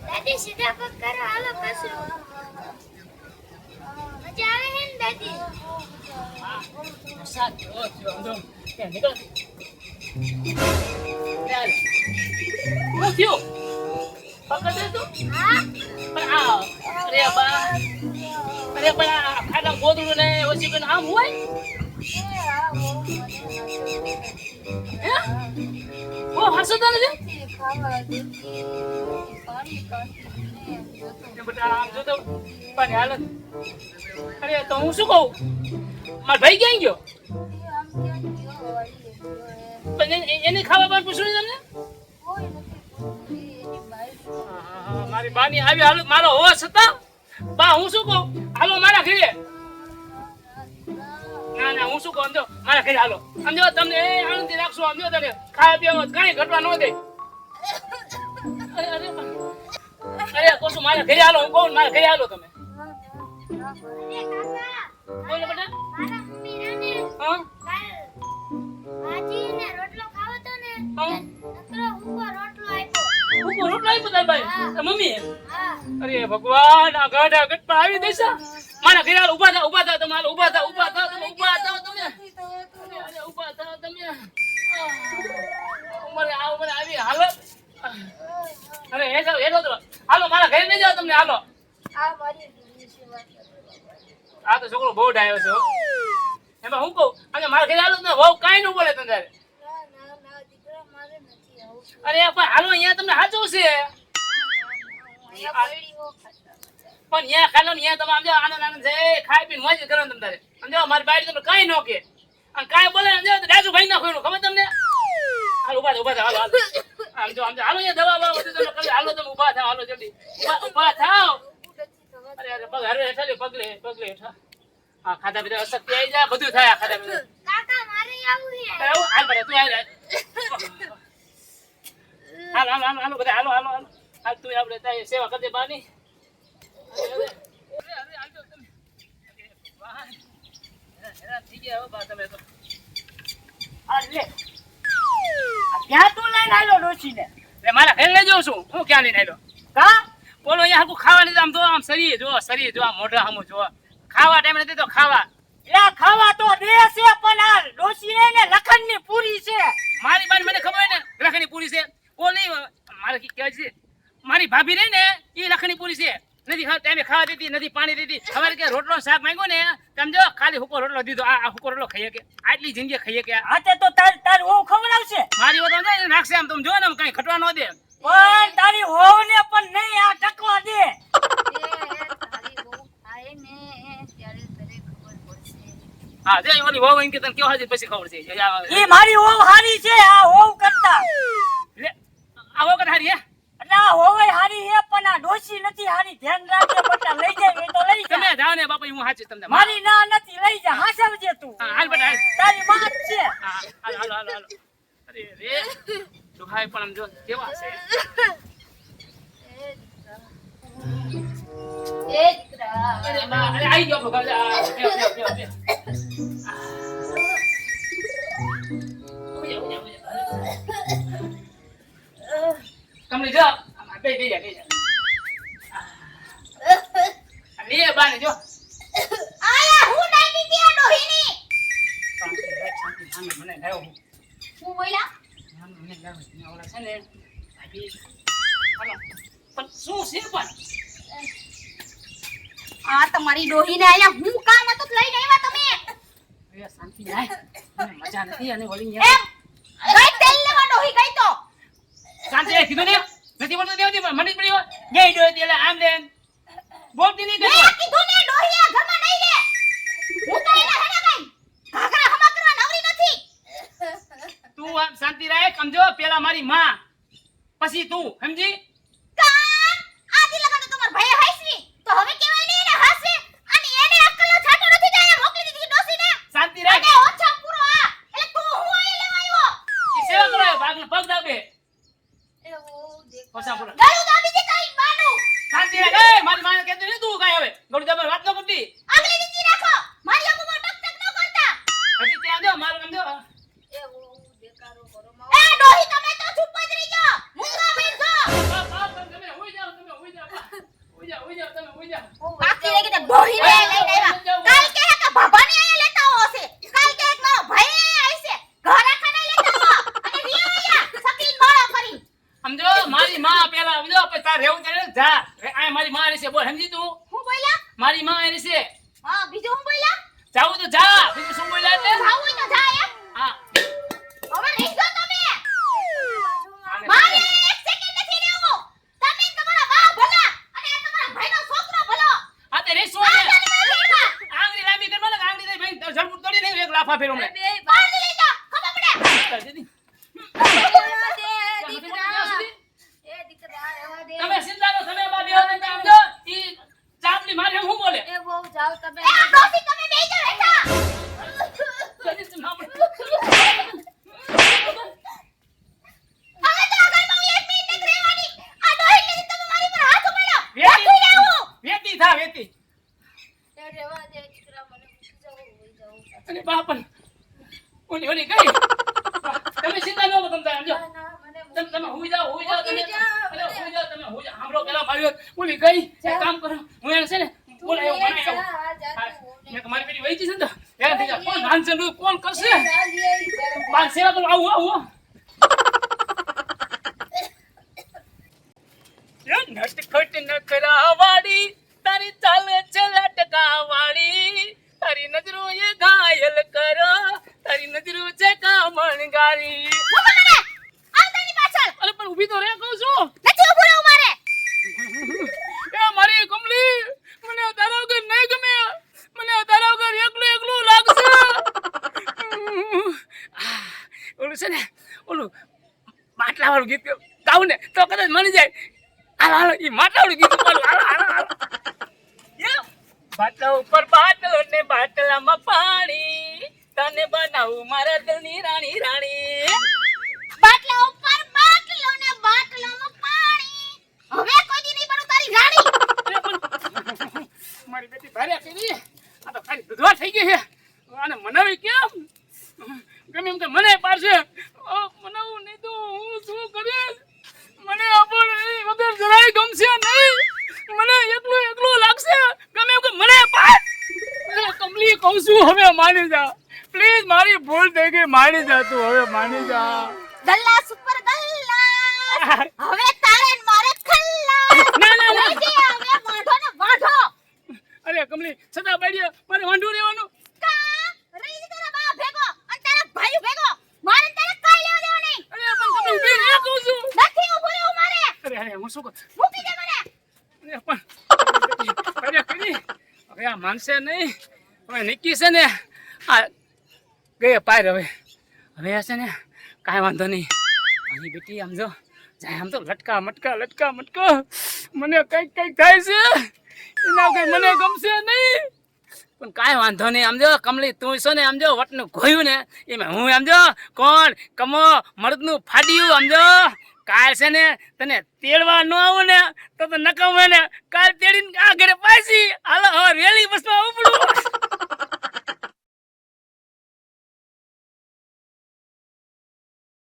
દાદી સીધા પગ કરો હાલો કશું મજા આવે હે ને દાદી વરસાદ જો આમ કે નીકળ ચાલ હું થયો પકડ દે તું હા પણ આ અરે પણ આ ખાડા ગોદડું ને ઓછી કરીને આમ હોય હે ઓ હસતો નથી બેટા આમ જો તો પાણી હાલત અરે તો હું શું કહું માર ભાઈ ક્યાં ગયો પણ એને ખાવા બાર પૂછ્યું તમને મારી બાની આવી હાલો મારો હોશ હતા બા હું શું કહું હાલો મારા ઘરે ના હું શું કહું સમજો મારા ઘરે હાલો સમજો તમને આનંદથી રાખશો સમજો તને ખાવા પીવા કઈ ઘટવા ન દે અરે કોશું મારા ઘરે હાલો હું કહું મારા ઘરે હાલો તમે બોલો બેટા મારા મમ્મી ને હા ભાજી ને રોટલો ખાવો તો ને હા નકરો હુકો રોટલો આપ્યો હું રોટલો આપ્યો તાર ભાઈ મમ્મી હા અરે ભગવાન આ ગાડા ગટપા આવી દેસા મારા ઘરે હાલો ઊભા થાવ તમે હાલો ઊભા થાવ તમે ઊભા થાવ તમે અરે ઊભા થાવ તમે ઉમરે આવી હાલત અરે હેડો તો હાલો મારા ઘરે નહીં જાવ તમને હાલો આ મારી સેવા આ તો છોકરો બહુ ડાયો છે એમાં હું કહું અને મારા ઘરે હાલો ને બહુ કાંઈ ન બોલે તને તારે ના દીકરા મારે નથી આવું અરે પણ હાલો અહીંયા તમને સાચું છે અહીંયા પડી હો ખાતા પણ અહીંયા ખાલો ને અહીંયા તમે સમજો આનંદ છે ખાઈ પીને મોજ કરો તમે તારે સમજો મારી બાઈ તમને કાંઈ ન કે અને કાંઈ બોલે સમજો તો ડાજુ ભાઈ નાખો એનું ખબર તમને હાલો ઊભા થાવ હાલો સમજો હાલો અહીંયા દવા બવા બધું તમે કરી હાલો તમે ઊભા થાવ હાલો જલ્દી ઊભા થાવ અરે પગ હરવે હેઠા પગલે હેઠા હા ખાધા પીધા અશક્તિ આવી જાય બધું થાય ખાધા પીધા કાકા મારે આવું છે હાલ બરા તું હાલ બધા હાલો હાલ તું આપણે તારી સેવા કરજે બાની થઈ ગયા હો બા તમે તો ક્યાં તું લઈને આવ્યો ડોશીને મારા ઘરે લઈ જાઉં છું હું ક્યાં લઈને આવ્યો કા બોલો અહીંયા હાકું ખાવાની આમ જો આમ શરીર જો આમ મોઢા સામું જો ખાવા ટાઈમ નથી તો ખાવા લા ખાવા તો દે છે પણ આ ડોશી ને લખનની પૂરી છે મારી બાને મને ખબર ને લખણી પૂરી છે ઓલી મારે કી કહેવાય છે મારી ભાભી રહી ને એ લખણી પૂરી છે નથી ટાઈમે ખાવા દીધી નથી પાણી દીધી ખબર કે રોટલો શાક માંગ્યો ને સમજો ખાલી હુકો રોટલો દીધો આ હુકો રોટલો ખાઈએ કે આટલી જિંદગી ખાઈએ કે હાથે તો તાર વહુ ખવડાવશે મારી વાત સમજાય ને નાખશે આમ તમે જો ને કઈ ખટવા ન દે પણ તારી વહુને પણ નહીં આ ટકવા દે તારી બહુ થાય ને ત્યારે તને ખબર પડશે હા જે ઓલી વહુ એમ કે તને કેવા છે પછી ખબર છે ઈ મારી વહુ હારી છે આ વહુ કરતા લે આ વહુ કર હારી હે એટલે આ વહુ હારી છે પણ આ ડોશી નથી હારી ધ્યાન રાખજે બટા લઈ જાય એ તો લઈ જા તમે જાઓ ને બાપા હું હાચી તમને મારી ના નથી લઈ જા હાસવજે તું હા હાલ બેટા તારી માં જ છે હા હાલો અરે રે દુખાય પણ આમ જો કેવા છે અરે બા અરે આઈ ગયો ભગવાન તમને જો બે જા લે બાને જો આયા હું નાઈ દીધી આ ડોહીની શાંતિ મને ગાયો હું બોલ્યા મને ગાયો ઓલા છે ને ભાભી હાલો પણ શું છે પણ આ તમારી ડોહીને આયા હું કામ હતો લઈને આવ્યા તમે એ શાંતિ નાય મને મજા નથી અને ઓલી એમ ગઈ તેલ લેવા ડોહી ગઈ તો શાંતિ રે કીધું ને નથી બોલતો દેવતી પણ મને જ પડી હોય ગઈ ડોહી એટલે આમ લેન બોલતી નહીં મેં કીધું ને ડોહી આ ઘરમાં નહીં લે હું તો એના હેને ગઈ ઘાઘરા હમા કરવા નવરી નથી તું આમ શાંતિ રાખ સમજો પેલા મારી માં પછી તું સમજી કા આજી લગાડો તમાર ભાઈ હાઈસવી તો હવે કેવાય ને એને હાસે અને એને અક્કલનો છાંટો નથી જાય મોકલી દીધી ડોસીને શાંતિ રાખ અને ઓછા પૂરો આ એટલે તું હું અહીં લેવા આવ્યો ઈ સેવા કરાય ભાગને પગ દાબે એવો દેખ ઓછા પૂરો ગળું દાબી દે તારી બાનું શાંતિ રાખ એ મારી માને કહેતી નહીં તું કાઈ હવે ગોળી દબર વાત ન કરતી આગલી નીચે રાખો મારી આગળ ટક ટક ન કરતા હજી ત્યાં જો મારું સમજો એવો દેકારો કરો એ ડોહી તમે તો ચૂપ જ રહી જાઓ મુંગા બેન જો તાર રહેવું ત્યારે જા આ મારી માં રહેશે બોલ સમજી તું હું બોલ્યા મારી માં રહેશે હા બીજું હું બોલ્યા જાવું તો જા બીજું શું બોલ્યા એટલે જાવું હોય તો જા એમ હા હવે રહી જાઓ તમે મારે એક સેકન્ડ નથી રહેવું તમે ને તમારા બા ભલા અને આ તમારા ભાઈનો છોકરો ભલો આ તે રેસો આ ને જાને લેવા આંગળી લાંબી કરવા ને આંગળી દઈ ભાઈ ઝડપુર તોડી નહીં એક લાફા ફેરો મને બાર લઈ જાઓ ખબર પડે તમે ચિંતા નો તમે બા બેહો ને આમ જો ઈ ચાપલી મારે હું બોલે એ આ ડોસી તમે બેહી જાઓ હેઠા કદી તું ના બોલ. હવે તો આગળ બહુ એક મિનિટ નથી રહેવાની આ ડોહી લીધી તમે મારી પર હાથ ઉપાડો વેતી નથી રહેવું વેતી થા વેતી અને બાપન ઓલી ગઈ તમે ચિંતા ન કરો તમે આમ જો તમે હુઈ જાઓ તમે અરે હુઈ જાઓ તમે હુઈ જાઓ હામરો પેલા માર્યો ઓલી ગઈ એક કામ કરો હું એને છે ને બોલા એવું બનાય મેં તમારી બેટી વહી જશે ને તો યાર થઈ જા કોણ ધાનસે નું કોણ કરશે બાન સેવા કરો આવું નટખટ નખરા વાળી તારી ચાલે છે લટકા વાળી તારી નજરો એ ઘાયલ કરો તારી નજરો છે કામણગારી આવતાની પાછળ અરે પણ ઊભી તો રે કહું છું નથી ઊભું રહેવું મારે એ મારી કમલી મને તારા વગર નહીં ગમે મને તારા વગર એકલું લાગશે ઓલું છે ને ઓલું માટલા વાળું ગીત ગાઉં ને તો કદાચ મળી જાય હાલો ઈ માટલા વાળું ગીત બોલું હાલો બાટલા ઉપર બાટલો ને બાટલામાં પાણી તને બનાવું મારા દિલની રાણી બાટલા ઉપર બાટલો ને બાટલામાં પાણી હવે કોઈ દી નહીં બનું તારી રાણી મારી બેટી ભારે કરી આ તો ખાલી દુધવા થઈ ગઈ છે આને મનાવી કેમ ગમે એમ કે મને પાડશે મનાવું નહીં તો હું શું કરીશ મને આપણ વગર જરાય ગમશે નહીં મને એકલું લાગશે ગમે એમ કે મને પાડ કમલી કહું છું હવે માની જા પ્લીઝ મારી ભૂલ થઈ ગઈ માની જા તું હવે માની જા ગલ્લા સુપર ગલ્લા હવે તારે ને મારે ખલ્લા ના જે હવે વાઢો ને વાઢો અરે કમલી સદા બાડીએ મારે વાંઢું રહેવાનું કા રહી તારા બા ભેગો અને તારા ભાઈ ભેગો મારે તારે કાઈ લેવા દેવા નહીં અરે પણ તમે ઊભી રહે કહું છું નથી ઊભું રહેવું મારે અરે હું શું કરું મૂકી દે મને અરે કરી હવે આ માનશે નહીં હવે નિકી છે ને આ ગયે પાર હવે છે ને કાંઈ વાંધો નહીં મારી બેટી આમ જો જાય આમ તો લટકા મટકા મને કંઈક થાય છે એના કઈ મને ગમશે નહીં પણ કાંઈ વાંધો નહીં આમ જો કમલી તું છો ને આમ જો વટનું ઘોયું ને એમાં હું આમ જો કોણ કમો મર્દનું ફાડ્યું આમ જો કાલ છે ને તને તેડવા ન આવું ને તો નકામ ને કાલ તેડીને આ ઘરે પાછી હાલો હવે રેલી બસમાં ઉપડું